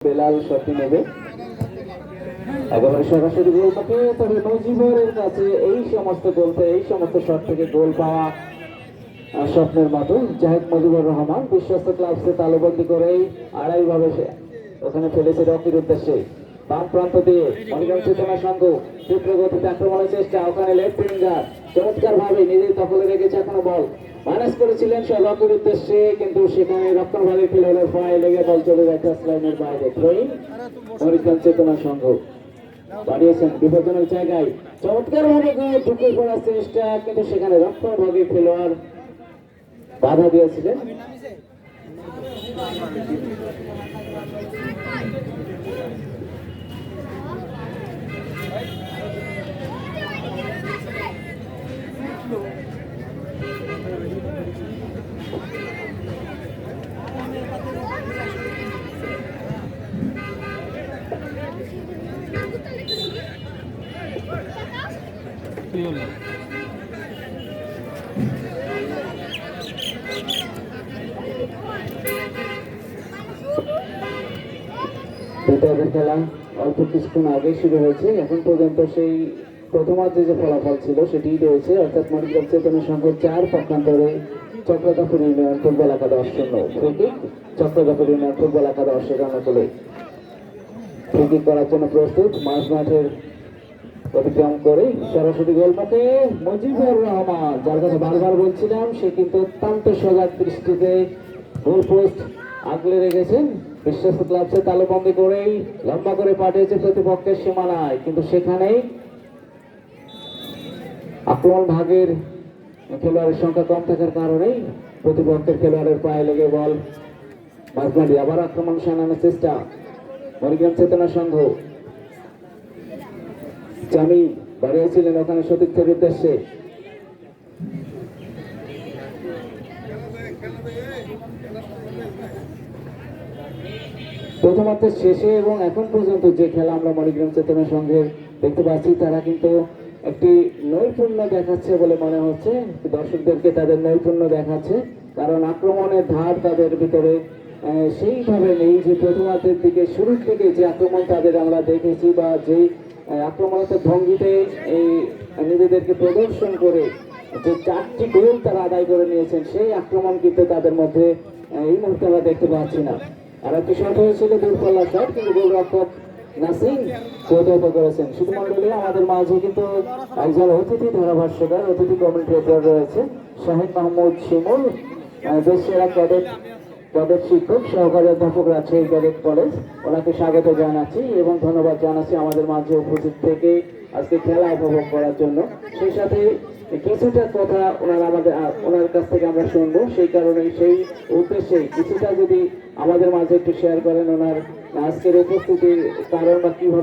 বেলাল শটটি নেবে একেবারে সরাসরি গোল পাকে। তবে মুজিবরের কাছে এই সমস্ত শট থেকে গোল পাওয়া স্বপ্নের মতো। জাহিদ মুজিবুর রহমান বিশ্বস্ত ক্লাবসে তালুবন্দি করেই আড়াই ভাবে ওখানে ফেলেছে রকির উদ্দেশ্যে। বাম প্রান্ত দিয়ে মনিগ্রাম চেতনা সংঘ তীব্র গতিতে আক্রমণের চেষ্টা। ওখানে লেফট উইঙ্গার চমৎকার ভাবে নিজের দখলে রেখেছে এখনো বল মাইনাস করেছিলেন রকির উদ্দেশ্যে, কিন্তু সেখানে রক্ষণভাগে খেলোয়াড়ের পায়ে লেগে বল চলে যায় টাচ লাইনের বাইরে। থ্রোইং মনিগ্রাম চেতনা সংঘ বাড়িয়েছেন বিপজ্জনক জায়গায়, চমৎকার ভাবে ঢুকে পড়ার চেষ্টা, কিন্তু সেখানে রক্ষণভাগে খেলোয়াড় বাধা দিয়েছিলেন। খেলা অল্প কিছুক্ষণ আগে শুরু হয়েছে। এখন পর্যন্ত সেই প্রথমার্ধে যে ফলাফল ছিল সেটি রয়েছে, অর্থাৎ মনিগ্রাম চেতনা সংঘ 4, পক্ষান্তরে চক্রধাপুর ইউনিয়ন ফুটবল একাদশ 0। ফ্রিকিক চক্রধাপুর ইউনিয়ন ফুটবল একাদশ অনুকূলে ফ্রিকিক করার জন্য প্রস্তুত। মাঝ মাঠের অতিক্রম করে সরাসরি গোল পাকে মুজিবুর রহমান, যার কথা বারবার বলছিলাম, সে কিন্তু অত্যন্ত সজাগ দৃষ্টিতে গোল পোস্ট আগলে রেখেছেন। বিশ্বস্ত ক্লাবসে তালুবন্দি করেই লম্বা করে পাঠিয়েছে প্রতিপক্ষের সীমানায়, কিন্তু সেখানেই আক্রমণ ভাগের খেলোয়াড়ের সংখ্যা কম থাকার কারণেই প্রতিপক্ষের খেলোয়াড়ের পায়ে লেগে বল মাঝমাঠে আবার আক্রমণ সানানোর চেষ্টা মনিগ্রাম চেতনা সংঘ। জামি বাড়িয়েছিলেন ওখানে সতীর্থের উদ্দেশ্যে। প্রথমার্ধের শেষে এবং এখন পর্যন্ত যে খেলা আমরা মনিগ্রাম চেতনা সংঘের দেখতে পাচ্ছি, তারা কিন্তু একটি নৈপুণ্য দেখাচ্ছে বলে মনে হচ্ছে। দর্শকদেরকে তাদের নৈপুণ্য দেখাচ্ছে, কারণ আক্রমণের ধার তাদের ভিতরে সেইভাবে নেই যে প্রথমার্ধের দিকে শুরুর থেকে যে আক্রমণ তাদের আমরা দেখেছি, বা যেই আক্রমণাত্মক ভঙ্গিতে এই নিজেদেরকে প্রদর্শন করে যে 4টি গোল তারা আদায় করে নিয়েছেন, সেই আক্রমণ কিন্তু তাদের মধ্যে এই মুহূর্তে আমরা দেখতে পাচ্ছি না। আর একটি শট হয়েছিল দূরপাল্লা শট, কিন্তু গোলরক্ষক নাসিম প্রতিহত করেছেন। শুধু মন্ডলী আমাদের মাঝে কিন্তু একজন অতিথি ধারাভাষ্যকার, অতিথি কমেন্টেটর রয়েছে শাহিদ মাহমুদ শিমুল, দেশের ক্যাডেট শিক্ষক, সহকারী অধ্যাপক, রাজশাহী ক্যাডেট কলেজ। ওনাকে স্বাগত জানাচ্ছি এবং ধন্যবাদ জানাচ্ছি আমাদের মাঝে উপস্থিত থেকে আজকে খেলা উপভোগ করার জন্য। সেই সাথে কিছুটা কথা ওনার কাছ থেকে আমরা শুনবো, সেই কারণে সেই উদ্দেশ্যে কিছুটা যদি আমাদের মাঝে একটু শেয়ার করেন ওনার আজকের উপস্থিতির কারণ বা কিভাবে